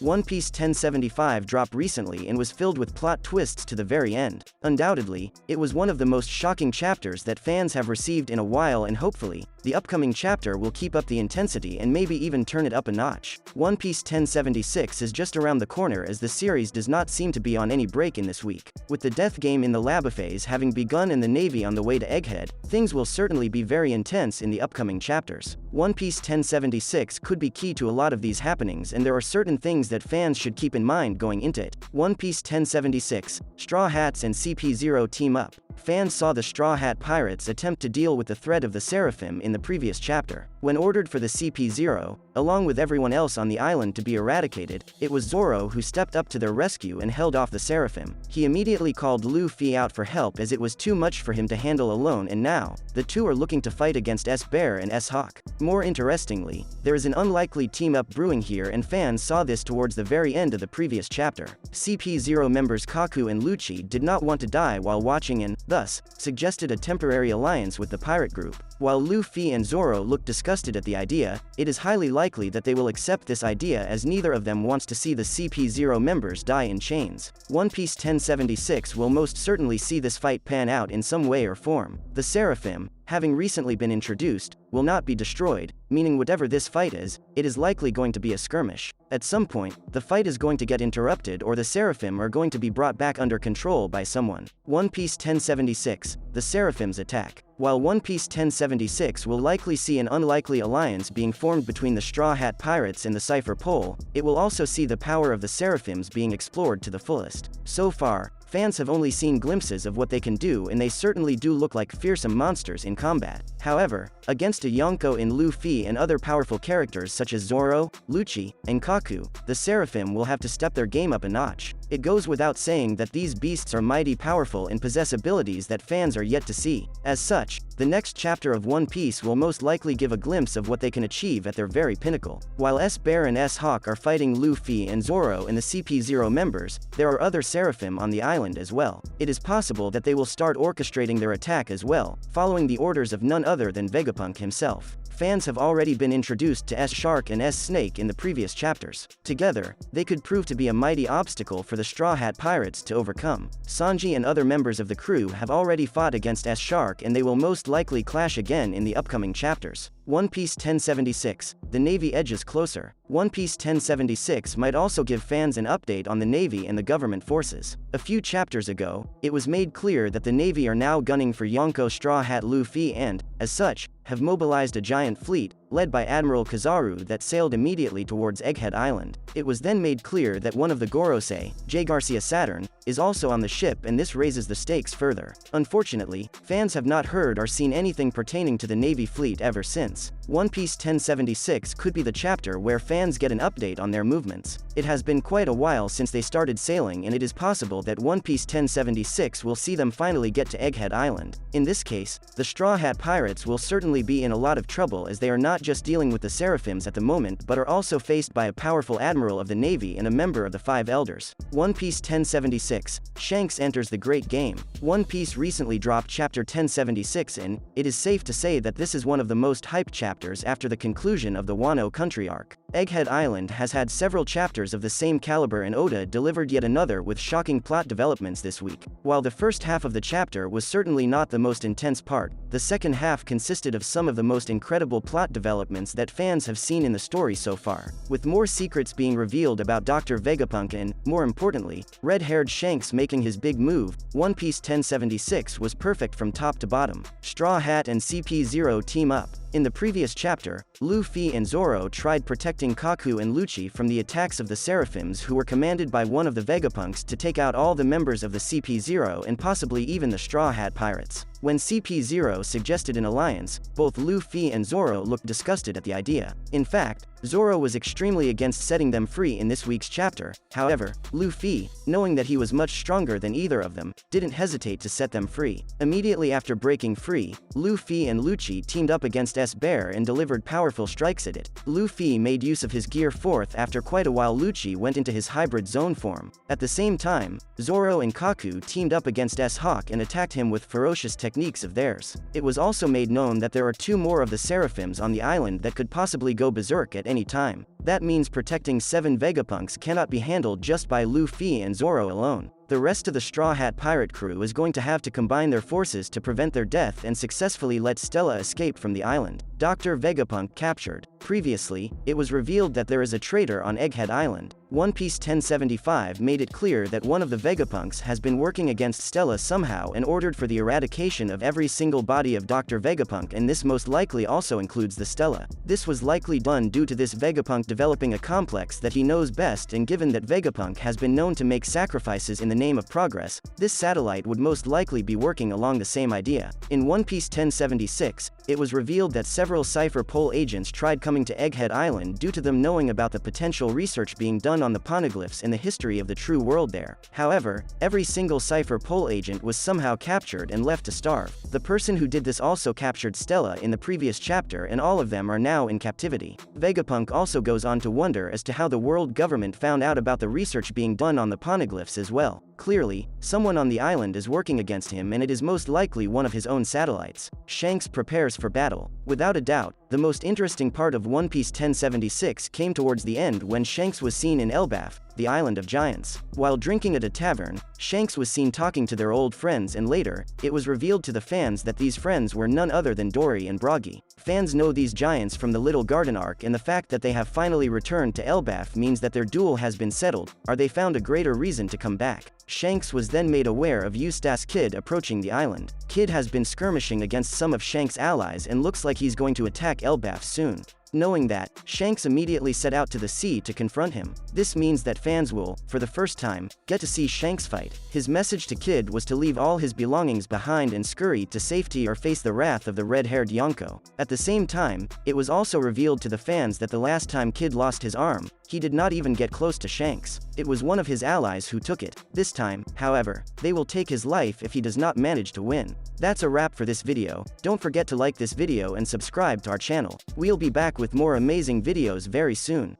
One Piece 1075 dropped recently and was filled with plot twists to the very end. Undoubtedly, it was one of the most shocking chapters that fans have received in a while, and hopefully, the upcoming chapter will keep up the intensity and maybe even turn it up a notch. One Piece 1076 is just around the corner, as the series does not seem to be on any break in this week. With the death game in the lava phase having begun and the Navy on the way to Egghead, things will certainly be very intense in the upcoming chapters. One Piece 1076 could be key to a lot of these happenings, and there are certain things that fans should keep in mind going into it. One Piece 1076, Straw Hats and CP0 team up. Fans saw the Straw Hat Pirates attempt to deal with the threat of the Seraphim in the previous chapter. When ordered for the CP0, along with everyone else on the island, to be eradicated, it was Zoro who stepped up to their rescue and held off the Seraphim. He immediately called Luffy out for help, as it was too much for him to handle alone, and now, the two are looking to fight against S-Bear and S-Hawk. More interestingly, there is an unlikely team-up brewing here, and fans saw this towards the very end of the previous chapter. CP0 members Kaku and Lucci did not want to die while watching and, thus, suggested a temporary alliance with the pirate group. While Luffy and Zoro look disgusted at the idea, it is highly likely that they will accept this idea, as neither of them wants to see the CP0 members die in chains. One Piece 1076 will most certainly see this fight pan out in some way or form. The Seraphim, having recently been introduced, will not be destroyed, meaning whatever this fight is, it is likely going to be a skirmish. At some point, the fight is going to get interrupted, or the Seraphim are going to be brought back under control by someone. One Piece 1076, the Seraphim's attack. While One Piece 1076 will likely see an unlikely alliance being formed between the Straw Hat Pirates and the Cypher Pole, it will also see the power of the Seraphims being explored to the fullest. So far, fans have only seen glimpses of what they can do, and they certainly do look like fearsome monsters in combat. However, against a Yonko and Luffy and other powerful characters such as Zoro, Lucci, and Kaku, the Seraphim will have to step their game up a notch. It goes without saying that these beasts are mighty powerful and possess abilities that fans are yet to see. As such, the next chapter of One Piece will most likely give a glimpse of what they can achieve at their very pinnacle. While S-Bear and S-Hawk are fighting Luffy and Zoro and the CP0 members, there are other Seraphim on the island as well. It is possible that they will start orchestrating their attack as well, following the orders of none other than Vegapunk himself. Fans have already been introduced to S-Shark and S-Snake in the previous chapters. Together, they could prove to be a mighty obstacle for the Straw Hat Pirates to overcome. Sanji and other members of the crew have already fought against S-Shark, and they will most likely clash again in the upcoming chapters. One Piece 1076, the Navy edges closer. One Piece 1076 might also give fans an update on the Navy and the government forces. A few chapters ago, it was made clear that the Navy are now gunning for Yonko Straw Hat Luffy and, as such, have mobilized a giant fleet, led by Admiral Kizaru, that sailed immediately towards Egghead Island. It was then made clear that one of the Gorosei, J. Garcia Saturn, is also on the ship, and this raises the stakes further. Unfortunately, fans have not heard or seen anything pertaining to the Navy fleet ever since. One Piece 1076 could be the chapter where fans get an update on their movements. It has been quite a while since they started sailing, and it is possible that One Piece 1076 will see them finally get to Egghead Island. In this case, the Straw Hat Pirates will certainly be in a lot of trouble, as they are not just dealing with the Seraphims at the moment, but are also faced by a powerful admiral of the Navy and a member of the Five Elders. One Piece 1076, Shanks enters the great game. One Piece recently dropped chapter 1076, and it is safe to say that this is one of the most hyped chapters after the conclusion of the Wano Country arc. Egghead Island has had several chapters of the same caliber, and Oda delivered yet another with shocking plot developments this week. While the first half of the chapter was certainly not the most intense part, the second half consisted of some of the most incredible plot developments that fans have seen in the story so far, with more secrets being revealed about Dr. Vegapunk and, more importantly, red-haired Shanks making his big move. One Piece 1076 was perfect from top to bottom. Straw Hat and CP0 team up. In the previous chapter, Luffy and Zoro tried protecting Kaku and Lucci from the attacks of the Seraphims, who were commanded by one of the Vegapunks to take out all the members of the CP0 and possibly even the Straw Hat Pirates. When CP0 suggested an alliance, both Luffy and Zoro looked disgusted at the idea. In fact, Zoro was extremely against setting them free in this week's chapter. However, Luffy, knowing that he was much stronger than either of them, didn't hesitate to set them free. Immediately after breaking free, Luffy and Lucci teamed up against S-Bear and delivered powerful strikes at it. Luffy made use of his Gear 4th. After quite a while, Lucci went into his hybrid zone form. At the same time, Zoro and Kaku teamed up against S-Hawk and attacked him with ferocious techniques of theirs. It was also made known that there are two more of the Seraphims on the island that could possibly go berserk at any time. That means protecting 7 Vegapunks cannot be handled just by Luffy and Zoro alone. The rest of the Straw Hat pirate crew is going to have to combine their forces to prevent their death and successfully let Stella escape from the island. Dr. Vegapunk captured. Previously, it was revealed that there is a traitor on Egghead Island. One Piece 1075 made it clear that one of the Vegapunks has been working against Stella somehow and ordered for the eradication of every single body of Dr. Vegapunk, and this most likely also includes the Stella. This was likely done due to this Vegapunk developing a complex that he knows best, and given that Vegapunk has been known to make sacrifices in the name of progress, this satellite would most likely be working along the same idea. In One Piece 1076, it was revealed that several Cypher Pole agents tried coming to Egghead Island due to them knowing about the potential research being done on the poneglyphs and the history of the true world there. However, every single Cypher Pole agent was somehow captured and left to starve. The person who did this also captured Stella in the previous chapter, and all of them are now in captivity. Vegapunk also goes on to wonder as to how the world government found out about the research being done on the poneglyphs as well. Clearly, someone on the island is working against him, and it is most likely one of his own satellites. Shanks prepares for battle. Without a doubt, the most interesting part of One Piece 1076 came towards the end when Shanks was seen in Elbaf, the Island of Giants. While drinking at a tavern, Shanks was seen talking to their old friends, and later, it was revealed to the fans that these friends were none other than Dory and Broggy. Fans know these giants from the Little Garden arc, and the fact that they have finally returned to Elbaf means that their duel has been settled, or they found a greater reason to come back. Shanks was then made aware of Eustace Kid approaching the island. Kid has been skirmishing against some of Shanks' allies and looks like he's going to attack Elbaf soon. Knowing that, Shanks immediately set out to the sea to confront him. This means that fans will, for the first time, get to see Shanks fight. His message to Kid was to leave all his belongings behind and scurry to safety or face the wrath of the red-haired Yonko. At the same time, it was also revealed to the fans that the last time Kid lost his arm, he did not even get close to Shanks. It was one of his allies who took it. This time, however, they will take his life if he does not manage to win. That's a wrap for this video. Don't forget to like this video and subscribe to our channel. We'll be back with more amazing videos very soon.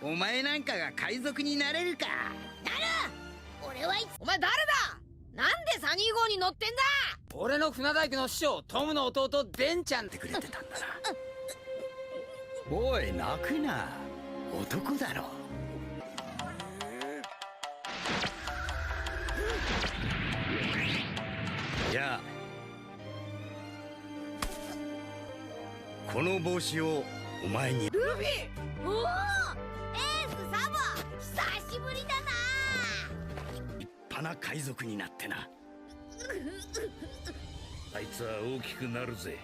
お前なんかが海賊になれるか。なる。俺はいつ。お前誰だ。なんでサニー号に乗ってんだ。俺の船大工の師匠トムの弟デンちゃんってくれてたんだな。おい泣くな。男だろ。じゃあこの帽子をお前に。ルフィ。おお。 久しぶりだな。立派な海賊になってな。あいつは大きくなるぜ。